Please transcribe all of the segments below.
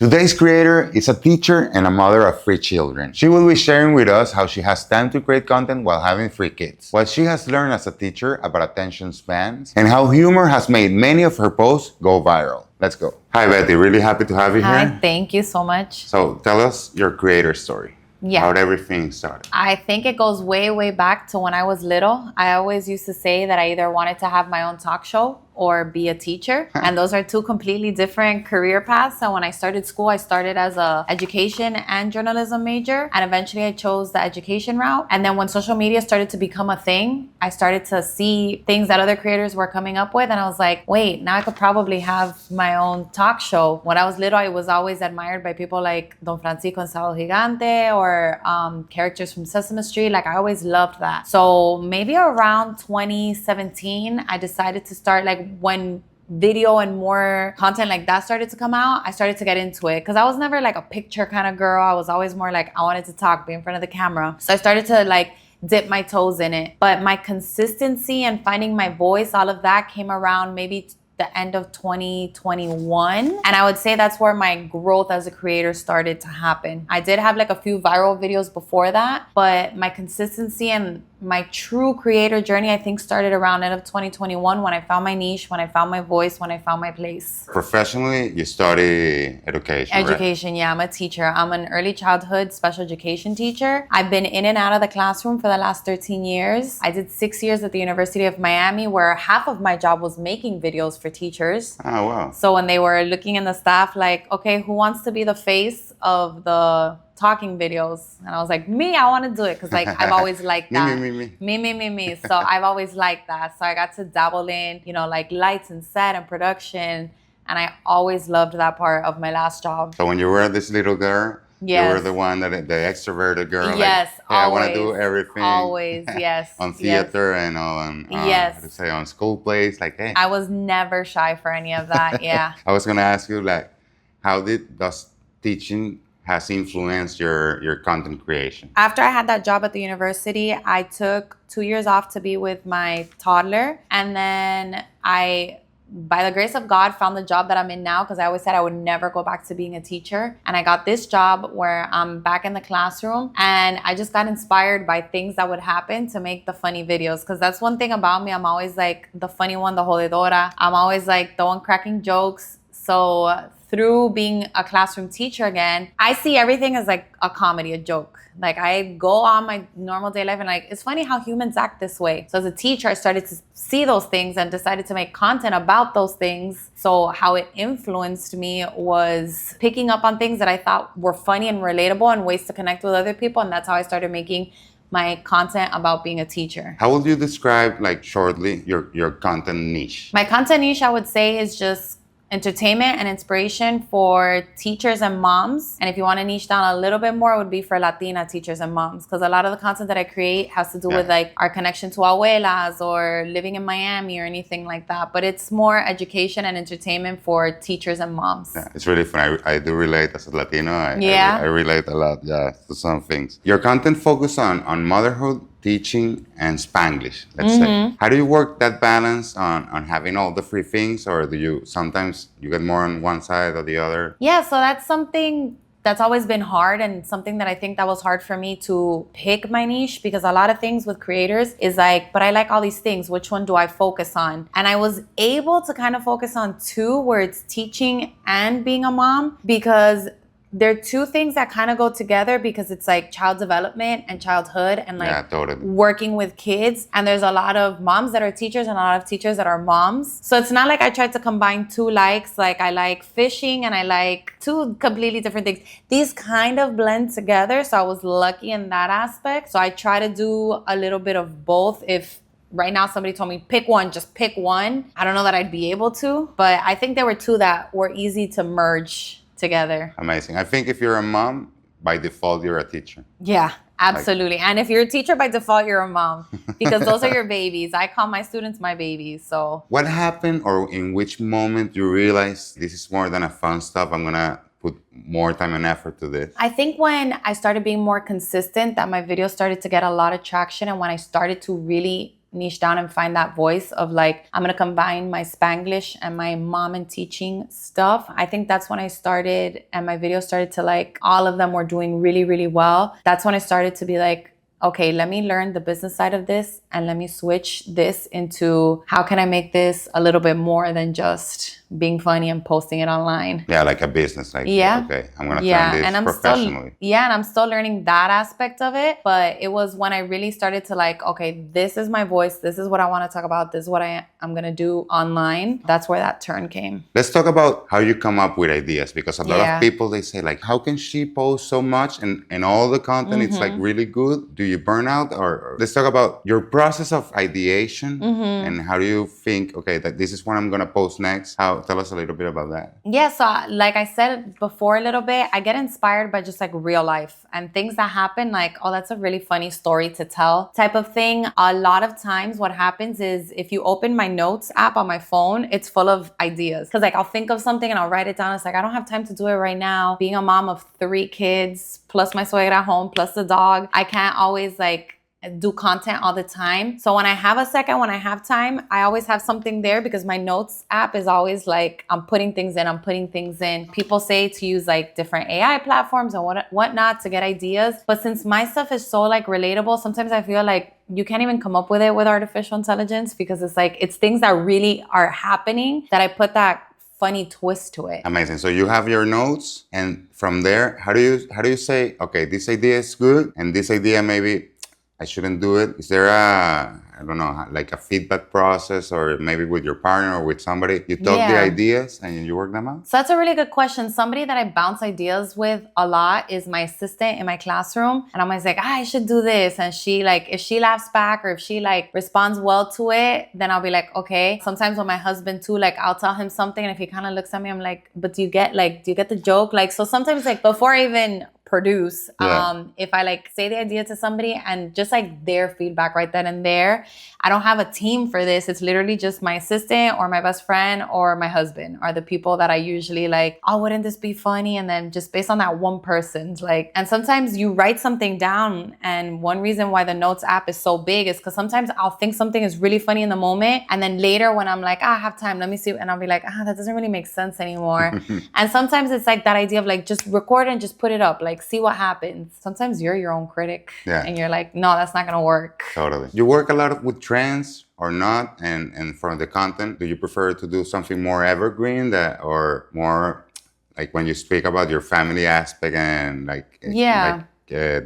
Today's creator is a teacher and a mother of 3 children. She will be sharing with us how she has time to create content while having 3 kids, what she has learned as a teacher about attention spans, and how humor has made many of her posts go viral. Let's go. Hi, Betty. Really happy to have you here. Hi, thank you so much. So tell us your creator story. Yeah. How did everything start? I think it goes way, way back to when I was little. I always used to say that I either wanted to have my own talk show or be a teacher. And those are 2 completely different career paths. So when I started school, I started as a education and journalism major. And eventually I chose the education route. And then when social media started to become a thing, I started to see things that other creators were coming up with. And I was like, wait, now I could probably have my own talk show. When I was little, I was always admired by people like Don Francisco and Sábado Gigante or characters from Sesame Street. Like I always loved that. So maybe around 2017, I decided to start when video and more content like that started to come out, I started to get into it because I was never like a picture kind of girl. I was always more like I wanted to talk, be in front of the camera. So I started to dip my toes in it. But my consistency and finding my voice, all of that came around maybe the end of 2021. And I would say that's where my growth as a creator started to happen. I did have a few viral videos before that, but my consistency and my true creator journey, I think, started around end of 2021 when I found my niche, when I found my voice, when I found my place. Professionally, you study education, Education, right? Yeah, I'm a teacher. I'm an early childhood special education teacher. I've been in and out of the classroom for the last 13 years. I did 6 years at the University of Miami, where half of my job was making videos for teachers. Oh, wow. So when they were looking in the staff, okay, who wants to be the face of the talking videos? And I was like, me, I want to do it because I've always liked that. me. So I've always liked that. So I got to dabble in, lights and set and production. And I always loved that part of my last job. So when you were this little girl, yes, you were the one the extroverted girl. Yes, hey, I want to do everything. Always, yes. On theater and on, yes, how to say, on school plays, hey. I was never shy for any of that, yeah. I was going to ask you, how does teaching has influenced your content creation? After I had that job at the university, I took 2 years off to be with my toddler. And then I, by the grace of God, found the job that I'm in now because I always said I would never go back to being a teacher. And I got this job where I'm back in the classroom and I just got inspired by things that would happen to make the funny videos. Because that's one thing about me. I'm always the funny one, the jodedora. I'm always the one cracking jokes. So through being a classroom teacher again, I see everything as a comedy, a joke. I go on my normal day life and it's funny how humans act this way. So as a teacher, I started to see those things and decided to make content about those things. So how it influenced me was picking up on things that I thought were funny and relatable and ways to connect with other people. And that's how I started making my content about being a teacher. How would you describe, shortly, your content niche? My content niche, I would say, is just entertainment and inspiration for teachers and moms. And if you want to niche down a little bit more, it would be for Latina teachers and moms. Because a lot of the content that I create has to do with our connection to abuelas or living in Miami or anything like that. But it's more education and entertainment for teachers and moms. Yeah, it's really fun. I do relate as a Latino. Yeah. I relate a lot, to some things. Your content focus on motherhood, teaching, and Spanglish, let's say. How do you work that balance on having all the 3 things, or do you sometimes you get more on one side or the other? Yeah, so that's something that's always been hard and something that I think that was hard for me to pick my niche, because a lot of things with creators is but I like all these things. Which one do I focus on? And I was able to kind of focus on 2, where it's teaching and being a mom, because they're 2 things that kind of go together, because it's child development and childhood and totally. Working with kids. And there's a lot of moms that are teachers and a lot of teachers that are moms. So it's not like I tried to combine 2 likes. I like fishing and I like 2 completely different things. These kind of blend together. So I was lucky in that aspect. So I try to do a little bit of both. If right now somebody told me pick one, just pick one, I don't know that I'd be able to. But I think there were 2 that were easy to merge together. Amazing. I think if you're a mom, by default, you're a teacher. Yeah, absolutely. And if you're a teacher, by default, you're a mom, because those are your babies. I call my students my babies. So what happened, or in which moment you realized this is more than a fun stuff? I'm going to put more time and effort to this. I think when I started being more consistent, that my videos started to get a lot of traction. And when I started to really niche down and find that voice of like, I'm going to combine my Spanglish and my mom and teaching stuff. I think that's when I started, and my videos started to like, all of them were doing really, really well. That's when I started to be like, okay, let me learn the business side of this and let me switch this into how can I make this a little bit more than just being funny and posting it online. Yeah, like a business. Like, yeah. Okay, I'm going to turn this and I'm professionally. and I'm still learning that aspect of it. But it was when I really started to like, okay, this is my voice. This is what I want to talk about. This is what I'm going to do online. That's where that turn came. Let's talk about how you come up with ideas, because a lot of people, they say like, how can she post so much and all the content, it's like really good? Do you burn out? Or let's talk about your process of ideation and how do you think, okay, that this is what I'm going to post next? Tell us a little bit about that. Yeah, so like I said before a little bit, I get inspired by just like real life and things that happen, like, oh, that's a really funny story to tell type of thing. A lot of times what happens is if you open my notes app on my phone, it's full of ideas. Cause like I'll think of something and I'll write it down. It's like, I don't have time to do it right now. Being a mom of 3 kids, plus my suegra at home, plus the dog, I can't always like do content all the time. So when I have a second, when I have time, I always have something there because my notes app is always like, I'm putting things in. People say to use like different AI platforms and whatnot to get ideas. But since my stuff is so like relatable, sometimes I feel like you can't even come up with it with artificial intelligence because it's like, it's things that really are happening that I put that funny twist to it. Amazing. So you have your notes, and from there, how do you say, okay, this idea is good and this idea maybe I shouldn't do it? Is there I don't know, like a feedback process, or maybe with your partner or with somebody, you talk the ideas and you work them out? So that's a really good question. Somebody that I bounce ideas with a lot is my assistant in my classroom. And I'm always like, I should do this. And she like, if she laughs back or if she like responds well to it, then I'll be like, okay. Sometimes with my husband too, like I'll tell him something and if he kind of looks at me, I'm like, but do you get the joke? Like, so sometimes like before I even produce, if I like say the idea to somebody and just like their feedback right then and there, I don't have a team for this. It's literally just my assistant or my best friend or my husband are the people that I usually like, oh, wouldn't this be funny? And then just based on that one person's like, and sometimes you write something down. And one reason why the notes app is so big is because sometimes I'll think something is really funny in the moment. And then later when I'm like, I have time, let me see. And I'll be like, that doesn't really make sense anymore. And sometimes it's like that idea of like, just record and just put it up. Like, see what happens. Sometimes you're your own critic and you're like, no, that's not gonna work. Totally. You work a lot with trends or not? And for the content, do you prefer to do something more evergreen or more like when you speak about your family aspect and like the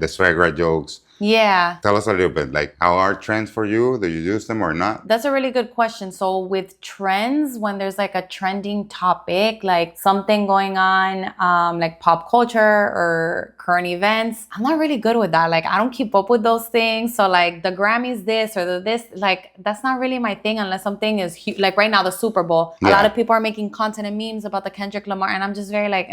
suegra jokes? Yeah. Tell us a little bit, like, how are trends for you? Do you use them or not? That's a really good question. So with trends, when there's like a trending topic, like something going on, like pop culture or current events, I'm not really good with that. Like, I don't keep up with those things. So like the Grammys this or this, like that's not really my thing unless something is huge. Like right now, the Super Bowl, a lot of people are making content and memes about the Kendrick Lamar. And I'm just very like,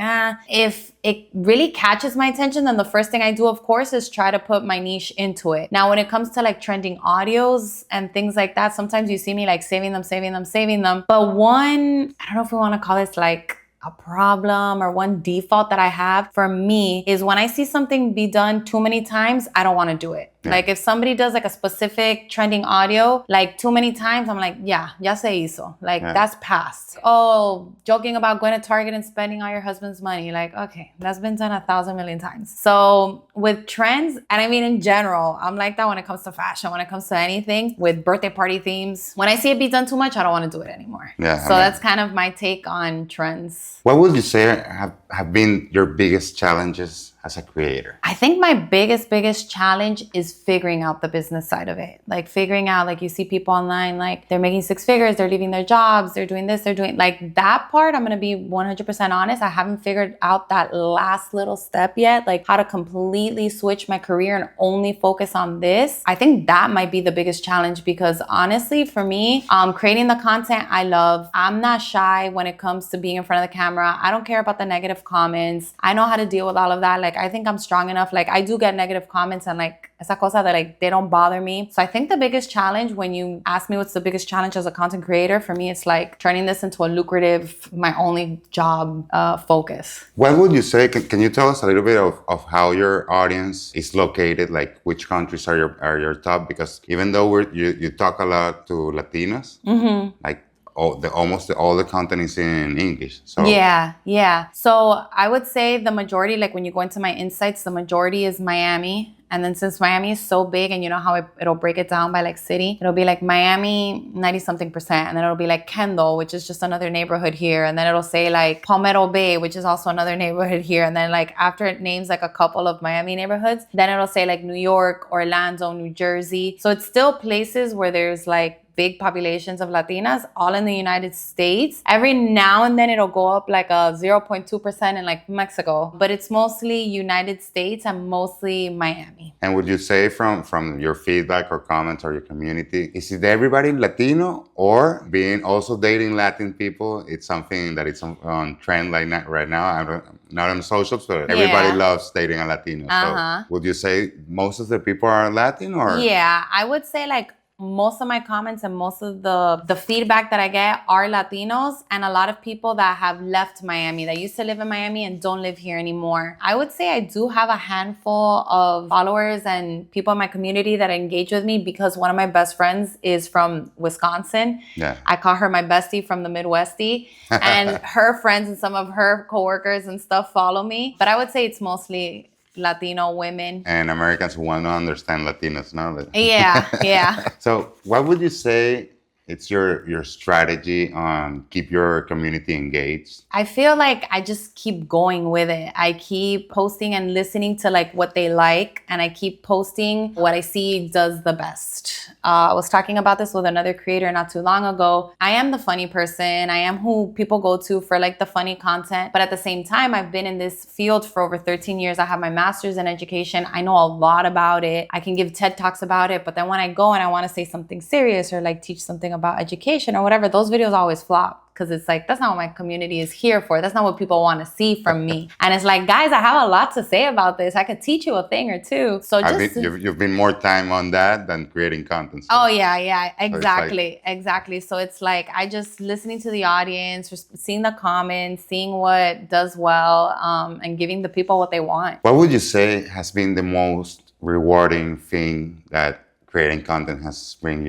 if it really catches my attention, then the first thing I do, of course, is try to put my niche into it. Now, when it comes to like trending audios and things like that, sometimes you see me like saving them. But one, I don't know if we want to call this like a problem or one default that I have for me is when I see something be done too many times, I don't want to do it. Yeah. Like if somebody does like a specific trending audio, like too many times, I'm like, ya se hizo. Like that's past. Oh, joking about going to Target and spending all your husband's money. Like, okay, that's been done 1,000 million times. So with trends, and I mean in general, I'm like that when it comes to fashion, when it comes to anything with birthday party themes. When I see it be done too much, I don't want to do it anymore. Yeah. So that's kind of my take on trends. What would you say have been your biggest challenges as a creator? I think my biggest challenge is figuring out the business side of it. Like figuring out, like you see people online, like they're making 6 figures, they're leaving their jobs, they're doing this, they're doing like that part. I'm going to be 100% honest. I haven't figured out that last little step yet, like how to completely switch my career and only focus on this. I think that might be the biggest challenge because honestly, for me, creating the content I love, I'm not shy when it comes to being in front of the camera. I don't care about the negative comments. I know how to deal with all of that. Like I think I'm strong enough. Like, I do get negative comments and like, esa cosa that like, they don't bother me. So I think the biggest challenge, when you ask me what's the biggest challenge as a content creator, for me, it's like turning this into a lucrative, my only job focus. What would you say? Can you tell us a little bit of how your audience is located? Like which countries are your top? Because even though you talk a lot to Latinas, like almost all the content is in English. So Yeah. So I would say the majority, like when you go into my insights, the majority is Miami. And then since Miami is so big, and you know how it'll break it down by like city, it'll be like Miami 90 something percent. And then it'll be like Kendall, which is just another neighborhood here. And then it'll say like Palmetto Bay, which is also another neighborhood here. And then like after it names like a couple of Miami neighborhoods, then it'll say like New York, Orlando, New Jersey. So it's still places where there's like big populations of Latinas, all in the United States. Every now and then it'll go up like a 0.2% in like Mexico, but it's mostly United States and mostly Miami. And would you say from your feedback or comments or your community, is it everybody Latino, or being also dating Latin people? It's something that it's on trend like right now. I don't, not on socials, but everybody loves dating a Latino. So would you say most of the people are Latin, or? Yeah, I would say like most of my comments and most of the feedback that I get are Latinos, and a lot of people that have left Miami, that used to live in Miami and don't live here anymore. I would say I do have a handful of followers and people in my community that engage with me, because one of my best friends is from Wisconsin. Yeah. I call her my bestie from the Midwestie, and her friends and some of her coworkers and stuff follow me. But I would say it's mostly Latino women. And Americans who want to understand Latinos, no? Yeah. So what would you say it's your strategy on keep your community engaged? I feel like I just keep going with it. I keep posting and listening to like what they like, and I keep posting what I see does the best. I was talking about this with another creator not too long ago. I am the funny person. I am who people go to for like the funny content. But at the same time, I've been in this field for over 13 years. I have my master's in education. I know a lot about it. I can give TED Talks about it. But then when I go and I want to say something serious or like teach something about education or whatever, those videos always flop. Because it's like, that's not what my community is here for. That's not what people want to see from me. And it's like, guys, I have a lot to say about this. I could teach you a thing or two. So just you've been more time on that than creating content. So. Oh yeah, exactly. So it's like I just listening to the audience, seeing the comments, seeing what does well, and giving the people what they want. What would you say has been the most rewarding thing that creating content has bring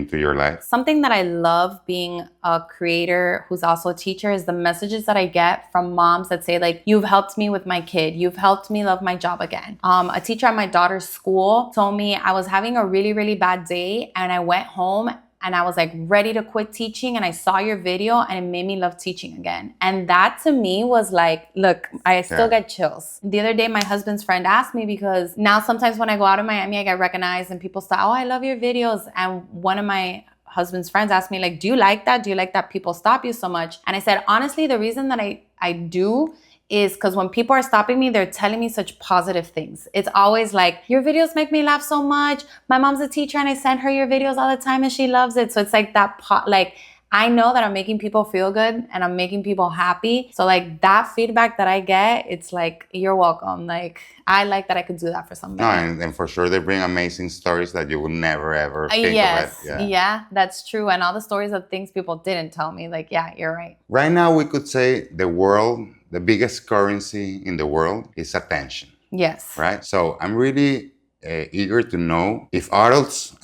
to your life? Something that I love being a creator who's also a teacher is the messages that I get from moms that say like, you've helped me with my kid. You've helped me love my job again. A teacher at my daughter's school told me I was having a really, really bad day, and I went home and I was like ready to quit teaching, and I saw your video and it made me love teaching again. And that to me was like, look, I still get chills. The other day, my husband's friend asked me, because now sometimes when I go out in Miami, I get recognized and people say, oh, I love your videos. And one of my husband's friends asked me like, do you like that? Do you like that people stop you so much? And I said, honestly, the reason that I do is because when people are stopping me, they're telling me such positive things. It's always like, your videos make me laugh so much. My mom's a teacher and I send her your videos all the time and she loves it. So it's like that, like, I know that I'm making people feel good and I'm making people happy. So like that feedback that I get, it's like, you're welcome. Like, I like that I could do that for somebody. No, and for sure they bring amazing stories that you would never ever think yes. of it. Yeah, that's true. And all the stories of things people didn't tell me, like, yeah, you're right. Right now we could say the biggest currency in the world is attention. Yes. Right? So I'm really eager to know if adults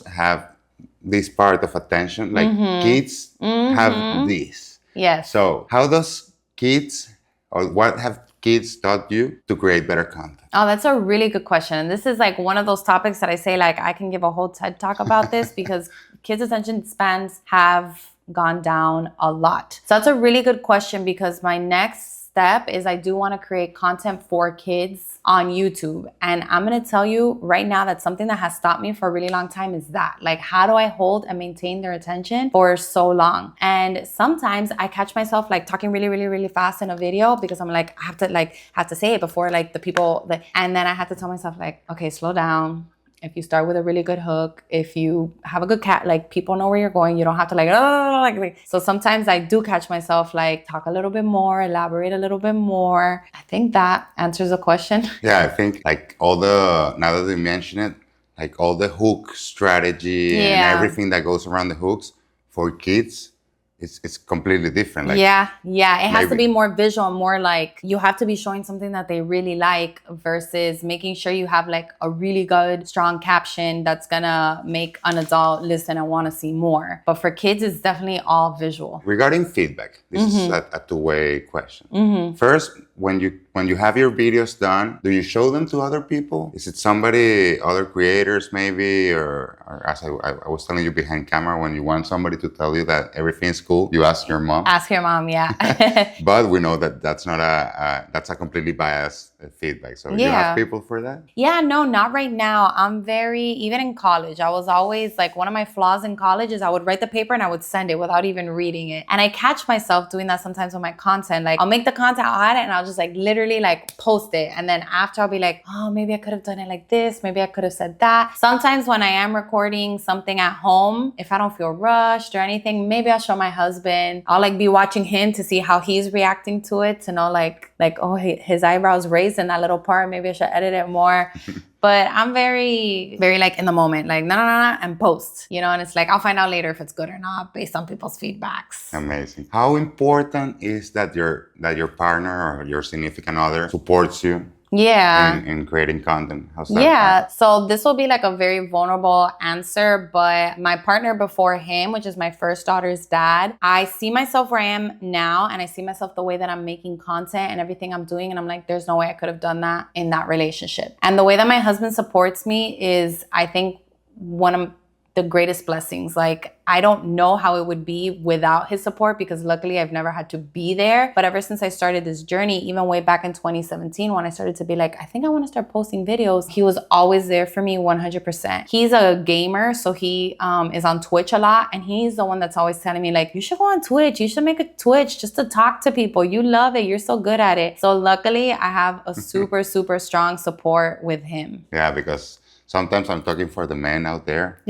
have this part of attention, like kids have this. Yes. So how does kids, or what have kids taught you to create better content? Oh, that's a really good question. And this is like one of those topics that I say, like, I can give a whole TED Talk about this because kids' attention spans have gone down a lot. So that's a really good question, because my next step is I do want to create content for kids on YouTube. And I'm going to tell you right now that something that has stopped me for a really long time is that, like, how do I hold and maintain their attention for so long? And sometimes I catch myself like talking really, really, really fast in a video because I'm like, I have to say it before like the people and then I have to tell myself like, okay, slow down. if you start with a really good hook, if you have a good cat, like people know where you're going. You don't have to like, oh, like. So sometimes I do catch myself like talk a little bit more, elaborate a little bit more. I think that answers the question. Yeah, I think like now that you mention it, like all the hook strategy and Yeah. everything that goes around the hooks for kids, it's completely different. Like yeah. It has to maybe- be more visual, more like you have to be showing something that they really like versus making sure you have like a really good, strong caption that's gonna make an adult listen and want to see more. But for kids, it's definitely all visual. Regarding feedback, this is a two-way question. First, when you have your videos done, do you show them to other people? Is it somebody, other creators maybe, or as I was telling you behind camera, when you want somebody to tell you that everything's cool, you ask your mom. Ask your mom, yeah. But we know that that's not that's a completely biased feedback. So you have people for that? Yeah, no, not right now. Even in college, I was always like, one of my flaws in college is I would write the paper and I would send it without even reading it. And I catch myself doing that sometimes with my content. Like I'll make the content, I'll add it, and I'll just like literally like post it. And then after I'll be like, oh, maybe I could have done it like this. Maybe I could have said that. Sometimes when I am recording something at home, if I don't feel rushed or anything, maybe I'll show my husband. I'll like be watching him to see how he's reacting to it, to know like, oh, his eyebrows raised in that little part. Maybe I should edit it more. But I'm very, very like in the moment, like no, and post, and it's like, I'll find out later if it's good or not based on people's feedbacks. Amazing. How important is that your partner or your significant other supports you? Yeah. In creating content? How's that? Yeah. So this will be like a very vulnerable answer, but my partner before him, which is my first daughter's dad, I see myself where I am now, and I see myself the way that I'm making content and everything I'm doing. And I'm like, there's no way I could have done that in that relationship. And the way that my husband supports me is, I think, one of the greatest blessings. Like, I don't know how it would be without his support, because luckily I've never had to be there. But ever since I started this journey, even way back in 2017, when I started to be like, I think I want to start posting videos, he was always there for me 100%. He's a gamer, so he is on Twitch a lot. And he's the one that's always telling me like, you should go on Twitch. You should make a Twitch just to talk to people. You love it. You're so good at it. So luckily I have a super, super strong support with him. Yeah, because sometimes I'm talking for the men out there.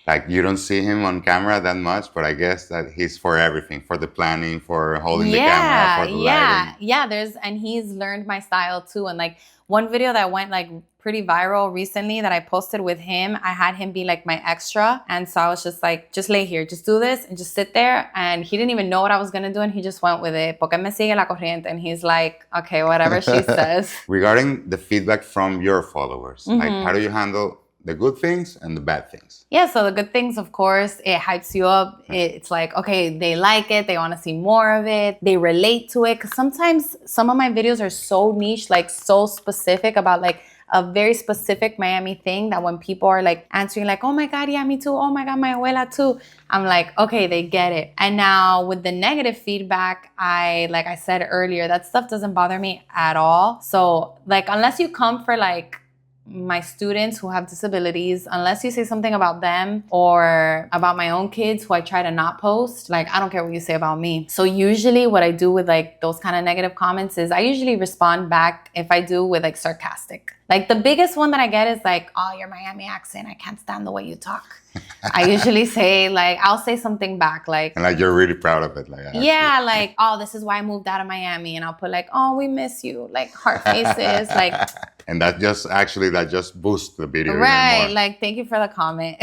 Like, you don't see him on camera that much, but I guess that he's for everything, for the planning, for holding the camera, for the lighting. Yeah, and he's learned my style too. And like one video that went like pretty viral recently that I posted with him, I had him be like my extra. And so I was just like, just lay here, just do this and just sit there. And he didn't even know what I was going to do. And he just went with it. Porque me sigue la corriente. And he's like, okay, whatever she says. Regarding the feedback from your followers, like how do you handle the good things and the bad things? Yeah, so the good things, of course, it hypes you up. It's like, okay, they like it. They want to see more of it. They relate to it. Because sometimes some of my videos are so niche, like so specific about like a very specific Miami thing, that when people are like answering like, oh my God, yeah, me too. Oh my God, my abuela too. I'm like, okay, they get it. And now with the negative feedback, like I said earlier, that stuff doesn't bother me at all. So like, unless you come for like my students who have disabilities, unless you say something about them or about my own kids who I try to not post, like I don't care what you say about me. So usually what I do with like those kind of negative comments is I usually respond back, if I do, with like sarcastic. Like the biggest one that I get is like, oh, your Miami accent, I can't stand the way you talk. I usually say like, I'll say something back like, and like you're really proud of it. Like, yeah, like, oh, this is why I moved out of Miami. And I'll put like, oh, we miss you, like heart faces, like. And that just boosts the video. Right, even more. like thank you for the comment.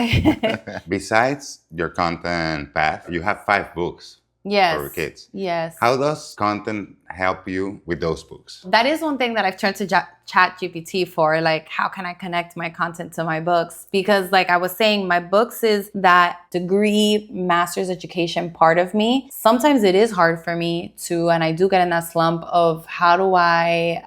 Besides your content path, you have 5 books. Yes. For kids. Yes. How does content help you with those books? That is one thing that I've turned to ChatGPT for, like, how can I connect my content to my books? Because like I was saying, my books is that degree, master's education part of me. Sometimes it is hard for me to, and I do get in that slump of how do I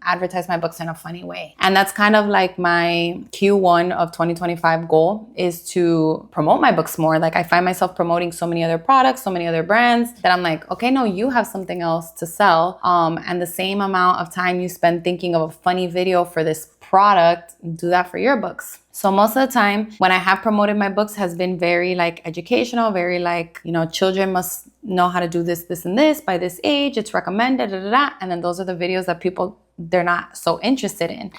advertise my books in a funny way? And that's kind of like my Q1 of 2025 goal, is to promote my books more. Like I find myself promoting so many other products, so many other brands, that I'm like, okay, no, you have something else to sell. And the same amount of time you spend thinking of a funny video for this product, do that for your books. So most of the time when I have promoted my books has been very like educational, very like, children must know how to do this, this, and this by this age. It's recommended, And then those are the videos that they're not so interested in.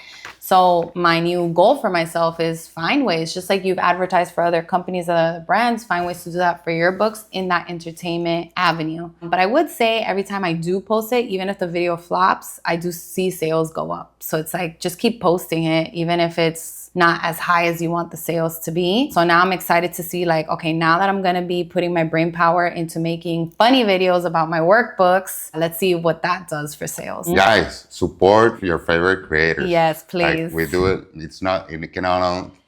So my new goal for myself is find ways, just like you've advertised for other companies and other brands, find ways to do that for your books in that entertainment avenue. But I would say every time I do post it, even if the video flops, I do see sales go up. So it's like, just keep posting it, even if it's not as high as you want the sales to be. So now I'm excited to see like, okay, now that I'm gonna be putting my brain power into making funny videos about my workbooks, let's see what that does for sales. Guys, support your favorite creators. Yes, please. Like we do it.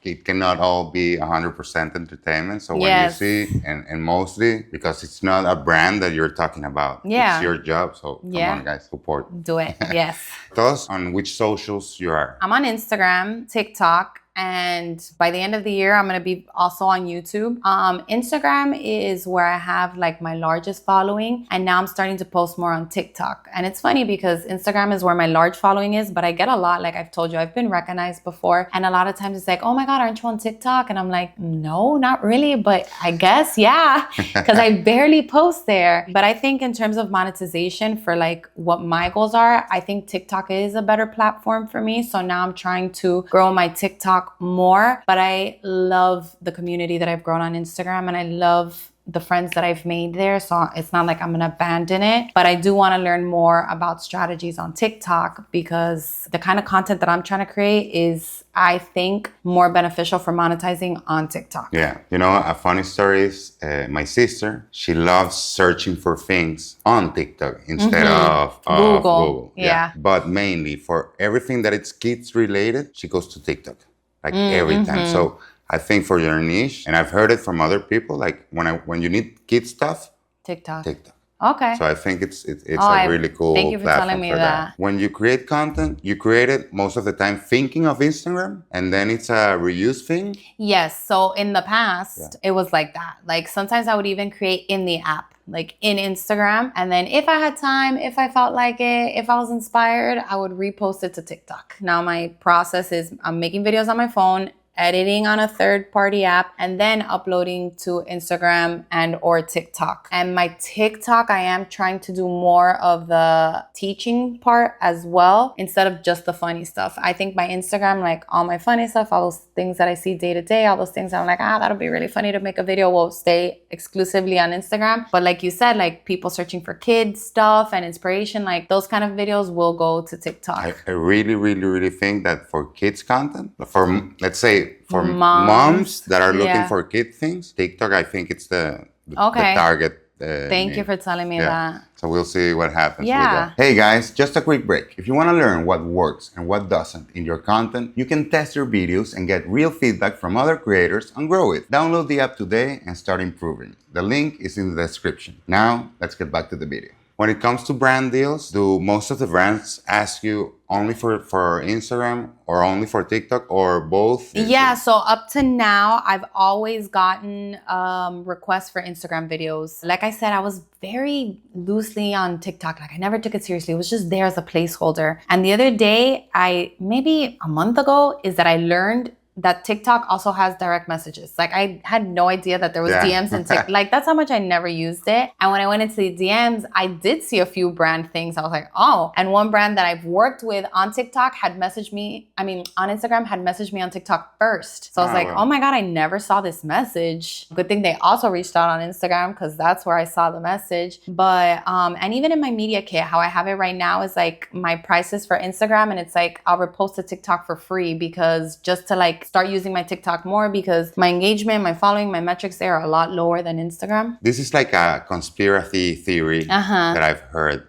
It cannot all be 100% entertainment. So when Yes. you see, and mostly because it's not a brand that you're talking about. Yeah. It's your job. So come on, guys, support. Do it. Yes. Tell us on which socials you are. I'm on Instagram, TikTok, and by the end of the year, I'm going to be also on YouTube. Instagram is where I have like my largest following. And now I'm starting to post more on TikTok. And it's funny because Instagram is where my large following is, but I get a lot, like I've told you, I've been recognized before. And a lot of times it's like, oh my God, aren't you on TikTok? And I'm like, no, not really, but I guess, yeah, because I barely post there. But I think in terms of monetization for like what my goals are, I think TikTok is a better platform for me. So now I'm trying to grow my TikTok more, but I love the community that I've grown on Instagram and I love the friends that I've made there. So it's not like I'm gonna abandon it, but I do wanna learn more about strategies on TikTok because the kind of content that I'm trying to create is, I think, more beneficial for monetizing on TikTok. Yeah, you know, a funny story is my sister, she loves searching for things on TikTok instead of Google. Yeah. But mainly for everything that it's kids related, she goes to TikTok. Like every time. So I think for your niche, and I've heard it from other people, like when you need kid stuff, TikTok. Okay. So I think it's a really cool thank you for platform telling me for that. When you create content, you create it most of the time thinking of Instagram, and then it's a reuse thing. Yes. So in the past, it was like that. Like sometimes I would even create in the app, like in Instagram. And then if I had time, if I felt like it, if I was inspired, I would repost it to TikTok. Now my process is I'm making videos on my phone, editing on a third-party app, and then uploading to Instagram and or TikTok. And my TikTok, I am trying to do more of the teaching part as well, instead of just the funny stuff. I think my Instagram, like all my funny stuff, all those things that I see day to day, all those things I'm like, that'll be really funny to make a video, will stay exclusively on Instagram. But like you said, like people searching for kids stuff and inspiration, like those kind of videos will go to TikTok. I really, really, really think that for kids content, for let's say, for moms that are looking for kid things, TikTok, I think it's the target. Thank you for telling me that. So we'll see what happens with that. Hey guys, just a quick break. If you want to learn what works and what doesn't in your content, you can test your videos and get real feedback from other creators on Growith. Download the app today and start improving. The link is in the description. Now, let's get back to the video. When it comes to brand deals, do most of the brands ask you only for Instagram or only for TikTok or both? Yeah, so up to now, I've always gotten requests for Instagram videos. Like I said, I was very loosely on TikTok. Like I never took it seriously. It was just there as a placeholder. And the other day, maybe a month ago, is that I learned that TikTok also has direct messages. Like I had no idea that there was DMs in TikTok. Like that's how much I never used it. And when I went into the DMs, I did see a few brand things. I was like, oh. And one brand that I've worked with on TikTok had messaged me, on Instagram had messaged me on TikTok first. So I was like, oh my God, I never saw this message. Good thing they also reached out on Instagram because that's where I saw the message. But, and even in my media kit, how I have it right now is like my prices for Instagram. And it's like, I'll repost to TikTok for free because just to like start using my TikTok more because my engagement, my following, my metrics there are a lot lower than Instagram. This is like a conspiracy theory that I've heard.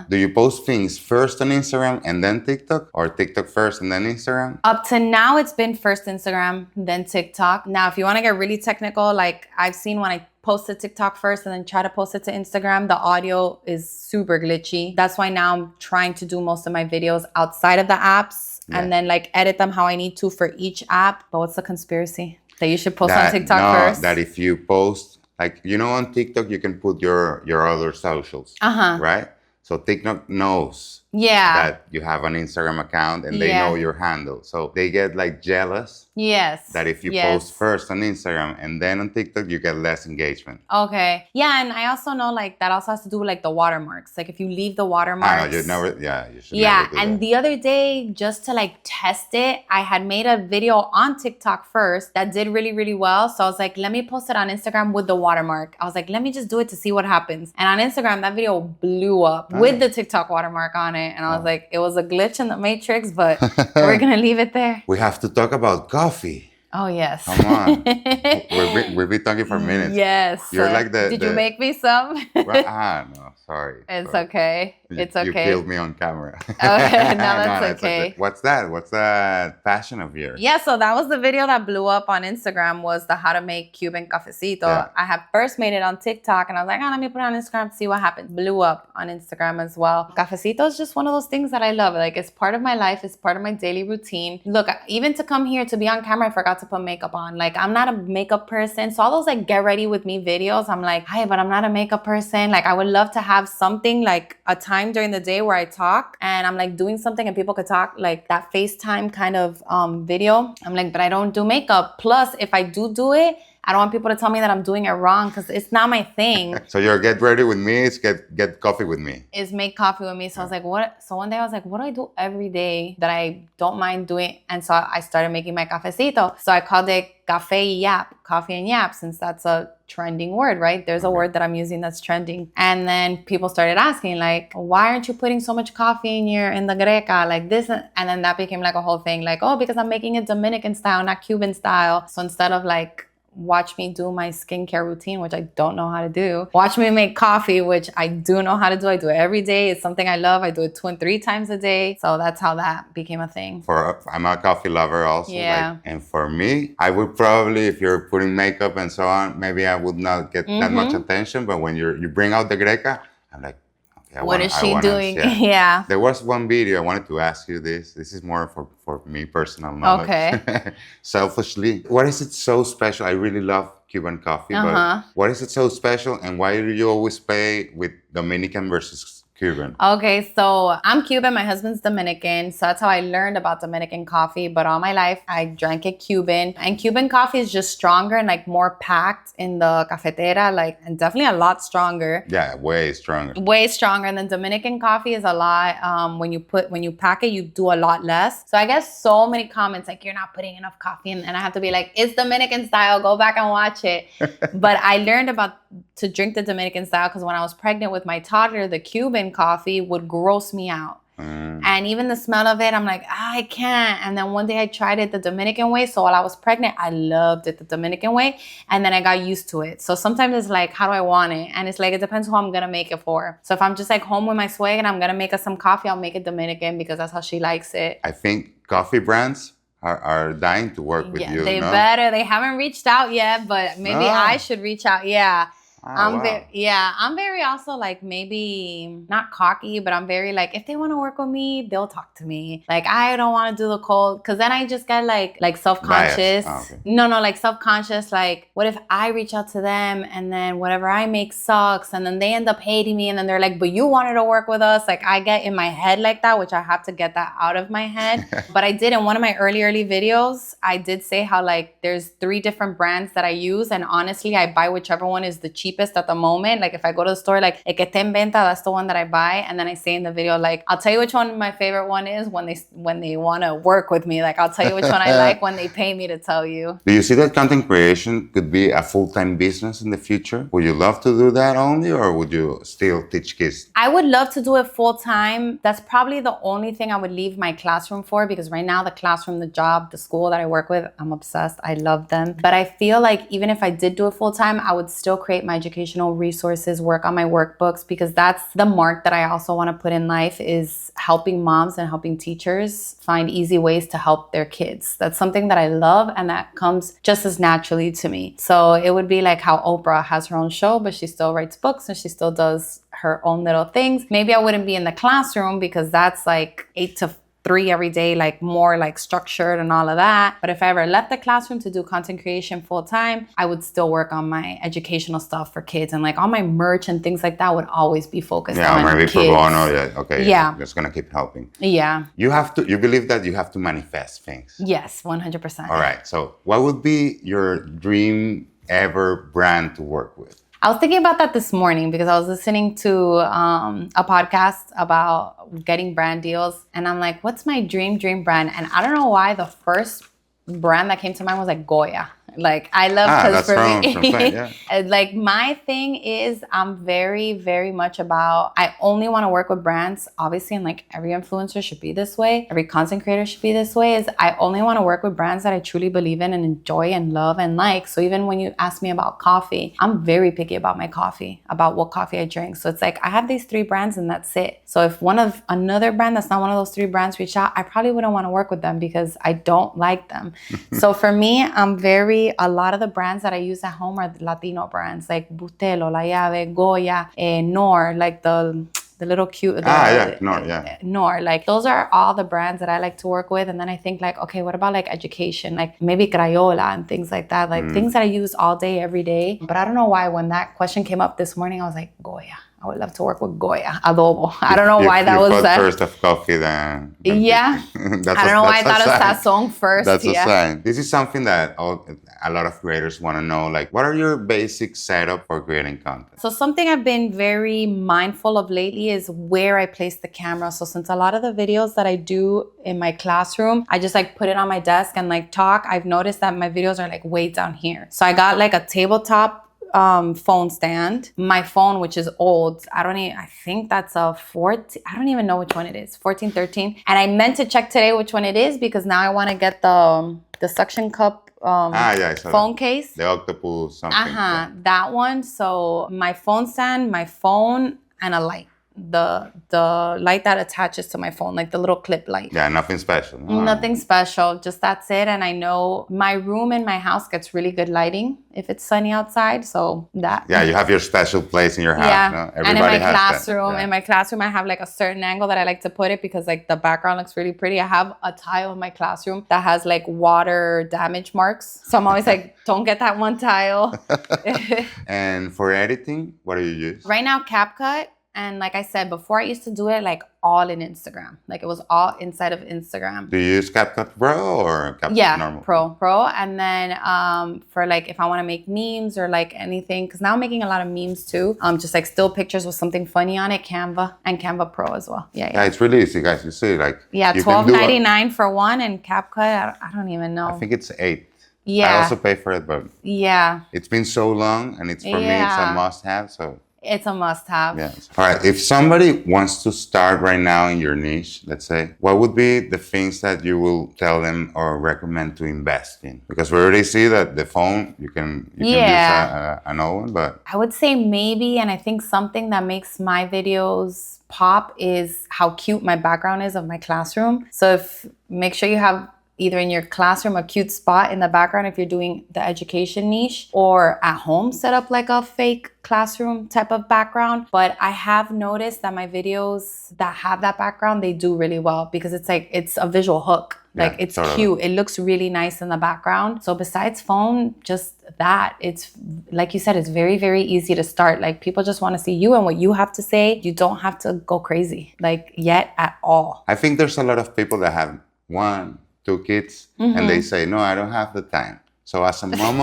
Do you post things first on Instagram and then TikTok, or TikTok first and then Instagram? Up to now, it's been first Instagram, then TikTok. Now, if you want to get really technical, like I've seen when I post to TikTok first and then try to post it to Instagram, the audio is super glitchy. That's why now I'm trying to do most of my videos outside of the apps and then like edit them how I need to for each app. But what's the conspiracy? That you should post on TikTok first? That if you post, like, you know, on TikTok, you can put your other socials, right? So TikTok knows Yeah. that you have an Instagram account and they Yeah. know your handle. So they get like jealous Yes. that if you Yes. post first on Instagram and then on TikTok, you get less engagement. Okay. Yeah, and I also know like that also has to do with like the watermarks. Like if you leave the I watermarks. know, you should Yeah, never do and that. the other day, just to like test it, I had made a video on TikTok first that did really, really well. So I was like, let me post it on Instagram with the watermark. I was like, let me just do it to see what happens. And on Instagram, that video blew up with the TikTok watermark on it. And I was like, it was a glitch in the matrix, but we're going to leave it there. We have to talk about coffee. Oh, yes. Come on. We've been talking for minutes. Yes. You're like Did you make me some? No, sorry. It's sorry. okay. It's okay. You killed me on camera. Okay, no, that's okay. What's that? What's that passion of yours? Yeah, so that was the video that blew up on Instagram, was the how to make Cuban cafecito. Yeah. I had first made it on TikTok and I was like, let me put it on Instagram to see what happens. Blew up on Instagram as well. Cafecito is just one of those things that I love. Like, it's part of my life. It's part of my daily routine. Look, even to come here to be on camera, I forgot to put makeup on. Like, I'm not a makeup person. So all those like get ready with me videos, I'm like, hi, but I'm not a makeup person. Like, I would love to have something like a time during the day where I talk and I'm like doing something and people could talk, like that FaceTime kind of video. I'm like, but I don't do makeup. Plus, if I do it, I don't want people to tell me that I'm doing it wrong because it's not my thing. So your get ready with me is get coffee with me. Is make coffee with me. So I was like, what? So one day I was like, what do I do every day that I don't mind doing? And so I started making my cafecito. So I called it Café Yap, coffee and yap, since that's a trending word, right? There's a word that I'm using that's trending. And then people started asking like, why aren't you putting so much coffee in the greca, like this? And then that became like a whole thing, like, oh, because I'm making it Dominican style, not Cuban style. So instead of like, watch me do my skincare routine, which I don't know how to do. Watch me make coffee, which I do know how to do. I do it every day. It's something I love. I do it 2 and 3 times a day. So that's how that became a thing. I'm a coffee lover also. Yeah. Like, and for me, I would probably, if you're putting makeup and so on, maybe I would not get that much attention. But when you bring out the greca, I'm like, what is she doing? Yeah. There was one video I wanted to ask you this. This is more for me, personal knowledge. Okay. Selfishly, what is it so special? I really love Cuban coffee, but what is it so special? And why do you always play with Dominican versus Cuban? Okay, so I'm Cuban, my husband's Dominican, so that's how I learned about Dominican coffee. But all my life, I drank it Cuban. And Cuban coffee is just stronger and like more packed in the cafetera, like, and definitely a lot stronger. Yeah, way stronger. Way stronger. And then Dominican coffee is a lot, when you pack it, you do a lot less. So I get so many comments like, you're not putting enough coffee in. And I have to be like, it's Dominican style, go back and watch it. But I learned to drink the Dominican style because when I was pregnant with my toddler, the Cuban coffee would gross me out. And even the smell of it, I'm like, I can't. And then one day I tried it the Dominican way. So while I was pregnant, I loved it the Dominican way. And then I got used to it. So sometimes it's like, how do I want it? And it's like, it depends who I'm going to make it for. So if I'm just like home with my swag and I'm going to make us some coffee, I'll make it Dominican because that's how she likes it. I think coffee brands are dying to work with you. They better. They haven't reached out yet, but maybe I should reach out. Yeah. I'm very also like maybe not cocky, but I'm very like, if they want to work with me, they'll talk to me. Like, I don't want to do the cold, because then I just get like self-conscious. Okay. No, like self-conscious. Like, what if I reach out to them and then whatever I make sucks and then they end up hating me and then they're like, but you wanted to work with us. Like, I get in my head like that, which I have to get that out of my head. But I did in one of my early videos, I did say how like there's 3 different brands that I use, and honestly, I buy whichever one is the cheapest at the moment. Like, if I go to the store, like el que esté en venta, that's the one that I buy. And then I say in the video, like, I'll tell you which one my favorite one is when they want to work with me. Like, I'll tell you which one I like when they pay me to tell you. Do you see that content creation could be a full-time business in the future? Would you love to do that only, or would you still teach kids? I would love to do it full-time. That's probably the only thing I would leave my classroom for, because right now the classroom, the job, the school that I work with, I'm obsessed. I love them. But I feel like even if I did do it full-time, I would still create my educational resources, work on my workbooks, because that's the mark that I also want to put in life, is helping moms and helping teachers find easy ways to help their kids. That's something that I love and that comes just as naturally to me. So it would be like how Oprah has her own show, but she still writes books and she still does her own little things. Maybe I wouldn't be in the classroom because that's like 8 to 3 every day, like more like structured and all of that. But if I ever left the classroom to do content creation full time, I would still work on my educational stuff for kids, and like all my merch and things like that would always be focused on maybe kids. pro bono. Yeah, okay. Yeah. That's gonna keep helping. Yeah. You believe that you have to manifest things. Yes, 100%. All right. So what would be your dream ever brand to work with? I was thinking about that this morning because I was listening to a podcast about getting brand deals. And I'm like, what's my dream brand? And I don't know why the first brand that came to mind was like Goya. Like I love, because for me, like my thing is I'm very, very much about, I only want to work with brands, obviously, and like every influencer should be this way, every content creator should be this way, is I only want to work with brands that I truly believe in and enjoy and love and like. So even when you ask me about coffee, I'm very picky about my coffee, about what coffee I drink. So it's like I have these 3 brands and that's it. So if another brand that's not one of those 3 brands reach out, I probably wouldn't want to work with them because I don't like them. So for me, a lot of the brands that I use at home are Latino brands like Bustelo, La Llave, Goya, Nor, like the little cute. Nor. Like those are all the brands that I like to work with. And then I think like, okay, what about like education? Like maybe Crayola and things like that. Like things that I use all day, every day. But I don't know why when that question came up this morning, I was like, Goya. I would love to work with Goya, adobo. I don't know why that was that. First of coffee, then. Yeah. I don't know why I thought of sazon first. That's a sign. This is something that a lot of creators want to know. Like, what are your basic setup for creating content? So something I've been very mindful of lately is where I place the camera. So since a lot of the videos that I do in my classroom, I just like put it on my desk and like talk, I've noticed that my videos are like way down here. So I got like a tabletop phone stand. My phone, which is old, I think that's a 14, I don't even know which one it is, 14, 13. And I meant to check today which one it is because now I want to get the suction cup phone case. The octopus something. That one. So my phone stand, my phone, and a light. The light that attaches to my phone, like the little clip light. Yeah, nothing special. Nothing special, just that's it. And I know my room in my house gets really good lighting if it's sunny outside, so that. Yeah, you have your special place in your house. Yeah, no? and in my classroom, I have like a certain angle that I like to put it because like the background looks really pretty. I have a tile in my classroom that has like water damage marks, so I'm always like, don't get that one tile. And for editing, what do you use? Right now, CapCut. And like I said, before I used to do it like all in Instagram. Like it was all inside of Instagram. Do you use CapCut Pro or CapCut normal? Pro. And then for like if I want to make memes or like anything, because now I'm making a lot of memes too. Just like still pictures with something funny on it, Canva and Canva Pro as well. Yeah, it's really easy, guys. You see, like $12.99 for one, and CapCut, I don't even know. I think it's $8. Yeah. I also pay for it, but it's been so long, and it's for me, it's a must-have. So. It's a must-have. Yes. All right. If somebody wants to start right now in your niche, let's say, what would be the things that you will tell them or recommend to invest in? Because we already see that the phone, you can use an old one, but I would say maybe, and I think something that makes my videos pop is how cute my background is of my classroom. So make sure you have either in your classroom a cute spot in the background if you're doing the education niche, or at home set up like a fake classroom type of background. But I have noticed that my videos that have that background, they do really well because it's like it's a visual hook. Like it's cute. It looks really nice in the background. So besides phone, just that, it's like you said, it's very, very easy to start. Like people just want to see you and what you have to say. You don't have to go crazy like yet at all. I think there's a lot of people that have 1, 2 kids, and they say, no, I don't have the time. So as a mom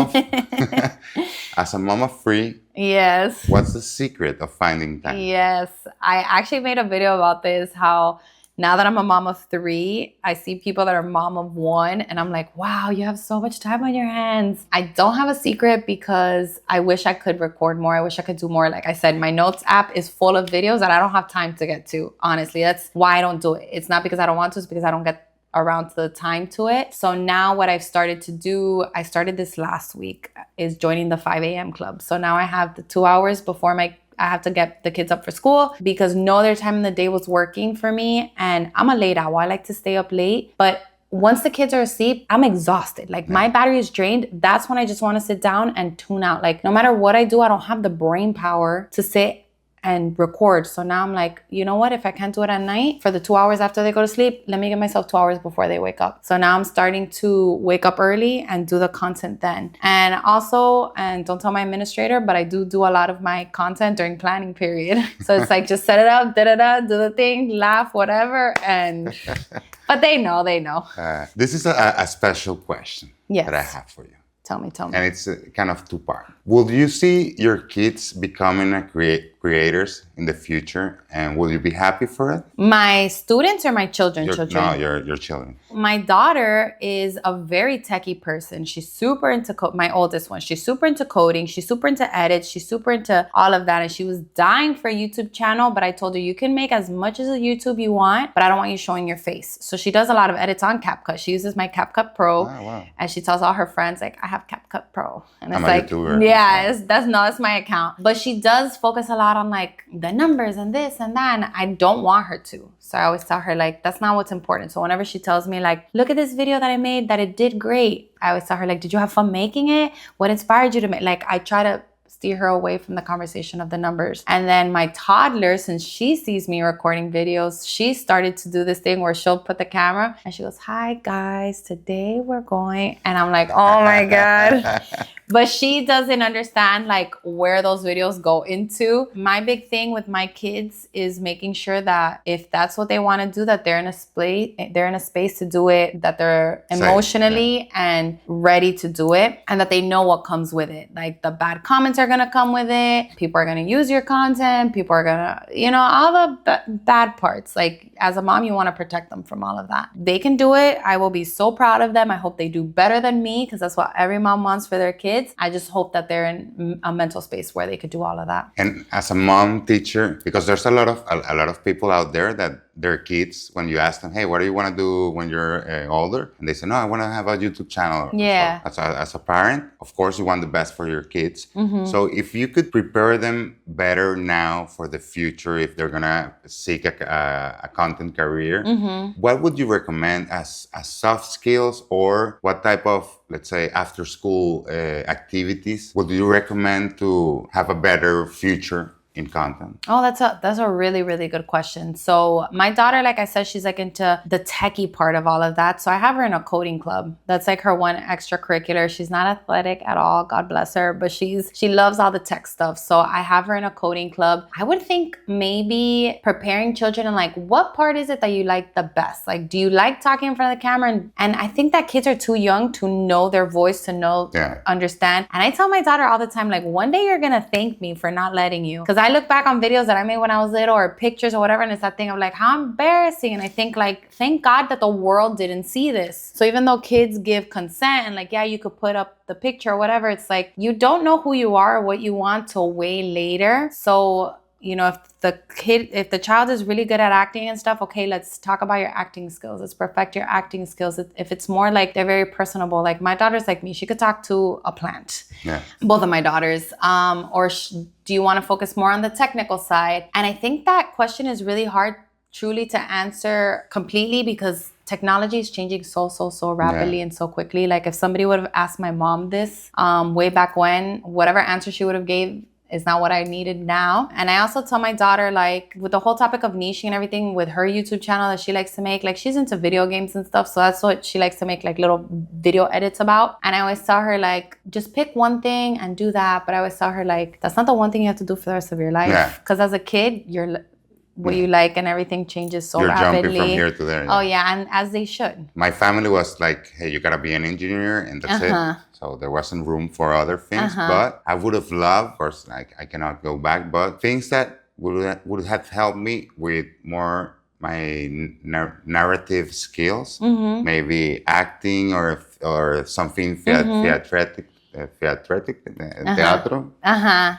of 3, yes, what's the secret of finding time? Yes, I actually made a video about this, how now that I'm a mom of 3, I see people that are mom of 1, and I'm like, wow, you have so much time on your hands. I don't have a secret because I wish I could record more. I wish I could do more. Like I said, my notes app is full of videos that I don't have time to get to. Honestly, that's why I don't do it. It's not because I don't want to, it's because I don't get around to the time to it. So now what I've started to do, I started this last week, is joining the 5 a.m. club. So now I have the 2 hours before I have to get the kids up for school, because no other time in the day was working for me. And I'm a late owl. I like to stay up late. But once the kids are asleep, I'm exhausted. Like my battery is drained. That's when I just want to sit down and tune out. Like no matter what I do, I don't have the brain power to sit and record. So now I'm like, you know what? If I can't do it at night for the 2 hours after they go to sleep, let me give myself 2 hours before they wake up. So now I'm starting to wake up early and do the content then. And also, and don't tell my administrator, but I do a lot of my content during planning period. So it's like, just set it up, do the thing, laugh, whatever. And, but they know. This is a special question that I have for you. Tell me. And it's kind of two-part. Will you see your kids becoming creators in the future, and will you be happy for it? My students or my children? No, your children. My daughter is a very techie person. She's super into my oldest one. She's super into coding. She's super into edits. She's super into all of that. And she was dying for a YouTube channel, but I told her, you can make as much as a YouTube you want, but I don't want you showing your face. So she does a lot of edits on CapCut. She uses my CapCut Pro. Wow. And she tells all her friends, like, I have CapCut Pro. And I'm it's like, YouTuber. yeah, that's my account. But she does focus a lot on like the numbers and this and that. And I don't want her to. So I always tell her, like, that's not what's important. So whenever she tells me, like, look at this video that I made, that it did great, I always tell her, like, did you have fun making it? What inspired you to make? Like, I try to steer her away from the conversation of the numbers. And then my toddler, since she sees me recording videos, she started to do this thing where she'll put the camera and she goes, hi guys, today we're going. And I'm like, oh my God. But she doesn't understand like where those videos go into. My big thing with my kids is making sure that if that's what they want to do, that they're in a space to do it, that they're emotionally and ready to do it, and that they know what comes with it. Like the bad comments are gonna come with it. People are gonna use your content. People are gonna, all the bad parts. Like as a mom, you want to protect them from all of that. They can do it. I will be so proud of them. I hope they do better than me, because that's what every mom wants for their kids. I just hope that they're in a mental space where they could do all of that. And as a mom teacher, because there's a lot of people out there that their kids, when you ask them, hey, what do you want to do when you're older? And they say, no, I want to have a YouTube channel. Yeah. So as a parent, of course, you want the best for your kids. Mm-hmm. So if you could prepare them better now for the future, if they're going to seek a content career, mm-hmm. what would you recommend as soft skills, or what type of, let's say, after school activities would you recommend to have a better future in content? Oh, that's a really, really good question. So my daughter, like I said, she's like into the techie part of all of that. So I have her in a coding club. That's like her one extracurricular. She's not athletic at all, God bless her, but she loves all the tech stuff. So I have her in a coding club. I would think maybe preparing children and like, what part is it that you like the best? Like, do you like talking in front of the camera? And I think that kids are too young to know their voice, to understand. And I tell my daughter all the time, like, one day you're gonna thank me for not letting you. Because I look back on videos that I made when I was little, or pictures or whatever, and it's that thing of like, how embarrassing. And I think like, thank God that the world didn't see this. So even though kids give consent and like, yeah, you could put up the picture or whatever, it's like, you don't know who you are or what you want till way later. So if the child is really good at acting and stuff, okay, let's talk about your acting skills. Let's perfect your acting skills. If it's more like they're very personable, like my daughter's like me, she could talk to a plant. Yeah. Both of my daughters. Do you want to focus more on the technical side? And I think that question is really hard truly to answer completely, because technology is changing so rapidly and so quickly. Like if somebody would have asked my mom this way back when, whatever answer she would have gave is not what I needed now. And I also tell my daughter, like with the whole topic of niching and everything, with her YouTube channel that she likes to make, like she's into video games and stuff. So that's what she likes to make, like little video edits about. And I always tell her, like, just pick one thing and do that. But I always tell her, like, that's not the one thing you have to do for the rest of your life. Because as a kid, what you like and everything changes so rapidly. You're jumping from here to there. Oh yeah, and as they should. My family was like, hey, you gotta be an engineer, and that's it. So there wasn't room for other things. But I would have loved, of course, like I cannot go back, but things that would have helped me with more my narrative skills, maybe acting or something theatrical.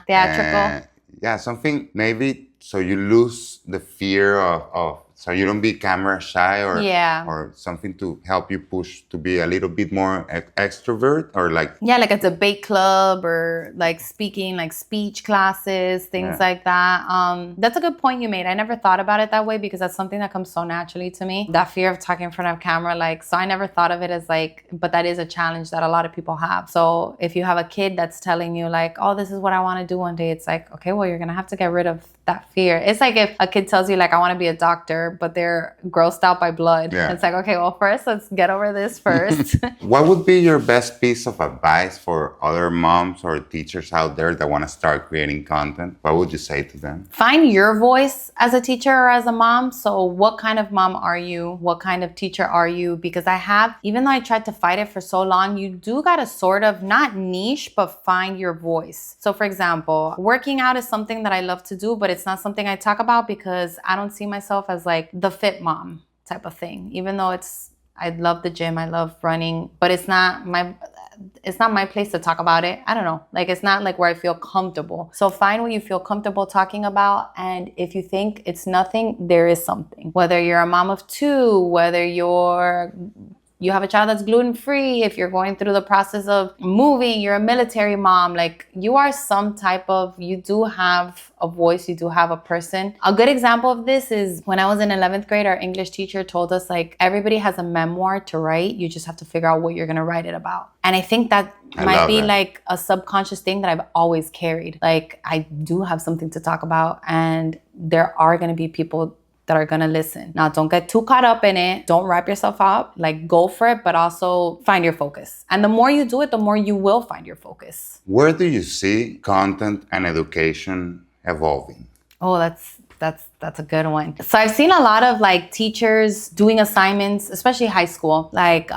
Theatrical. Yeah, something maybe so you lose the fear of So you don't be camera shy Yeah. or something to help you push to be a little bit more extrovert or like. Yeah, like a debate club or like speaking, like speech classes, things like that. That's a good point you made. I never thought about it that way because that's something that comes so naturally to me. That fear of talking in front of camera, like, so I never thought of it as like, but that is a challenge that a lot of people have. So if you have a kid that's telling you like, oh, this is what I want to do one day, it's like, okay, well, you're going to have to get rid of that fear. It's like if a kid tells you like, I want to be a doctor, but they're grossed out by blood. Yeah. It's like, okay, well, first, let's get over this first. What would be your best piece of advice for other moms or teachers out there that want to start creating content? What would you say to them? Find your voice as a teacher or as a mom. So what kind of mom are you? What kind of teacher are you? Because even though I tried to fight it for so long, you do got to sort of not niche, but find your voice. So for example, working out is something that I love to do, but it's not something I talk about because I don't see myself as like the fit mom type of thing, even though I love the gym, I love running, but it's not my place to talk about it. I don't know. Like, it's not like where I feel comfortable. So find what you feel comfortable talking about. And if you think it's nothing, there is something. Whether you're a mom of two, whether you have a child that's gluten-free, if you're going through the process of moving, you're a military mom, like you do have a voice, you do have a person. A good example of this is when I was in 11th grade, our English teacher told us like, everybody has a memoir to write. You just have to figure out what you're going to write it about. And I think that might be like a subconscious thing that I've always carried. Like I do have something to talk about and there are going to be people that are gonna listen. Now, don't get too caught up in it. Don't wrap yourself up. Like, go for it, but also find your focus. And the more you do it, the more you will find your focus. Where do you see content and education evolving? Oh, that's a good one. So I've seen a lot of like teachers doing assignments, especially high school, like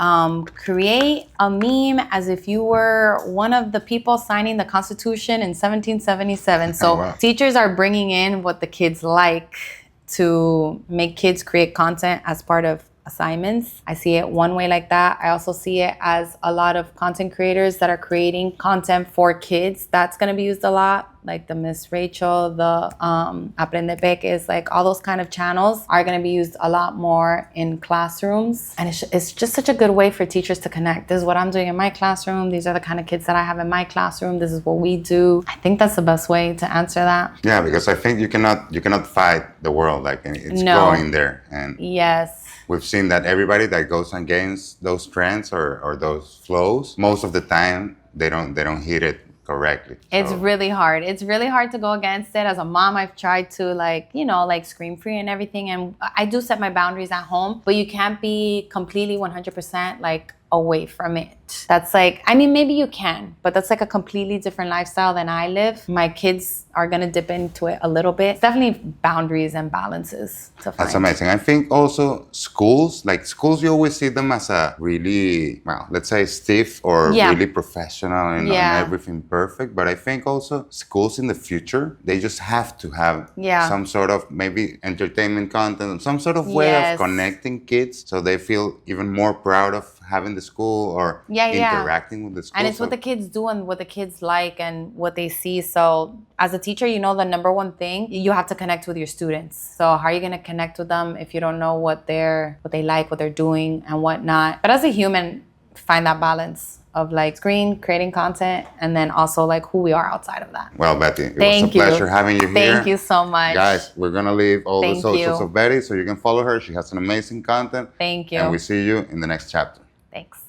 create a meme as if you were one of the people signing the Constitution in 1777. So wow. Teachers are bringing in what the kids like to make kids create content as part of assignments. I see it one way like that. I also see it as a lot of content creators that are creating content for kids. That's going to be used a lot. Like the Miss Rachel, the Aprende Peques, like all those kind of channels are going to be used a lot more in classrooms. And it's just such a good way for teachers to connect. This is what I'm doing in my classroom. These are the kind of kids that I have in my classroom. This is what we do. I think that's the best way to answer that. Yeah, because I think you cannot fight the world. Like it's going there. And yes. We've seen that everybody that goes against those trends or those flows, most of the time they don't hit it correctly. It's really hard. It's really hard to go against it. As a mom, I've tried to like scream free and everything. And I do set my boundaries at home, but you can't be completely 100% like away from it. That's like, I mean, maybe you can, but that's like a completely different lifestyle than I live. My kids are going to dip into it a little bit. It's definitely boundaries and balances to find. That's amazing. I think also schools, you always see them as a really, well, let's say stiff or really professional and everything perfect. But I think also schools in the future, they just have to have some sort of maybe entertainment content, some sort of way of connecting kids so they feel even more proud of having the school or interacting with the school. And it's what the kids do and what the kids like and what they see. So as a teacher, you know, the number one thing, you have to connect with your students. So how are you going to connect with them if you don't know what they like, what they're doing and whatnot? But as a human, find that balance of like creating content, and then also like who we are outside of that. Well, Betty, it was a pleasure having you here. Thank you so much. Guys, we're going to leave all the socials of Betty so you can follow her. She has an amazing content. Thank you. And we see you in the next chapter. Thanks.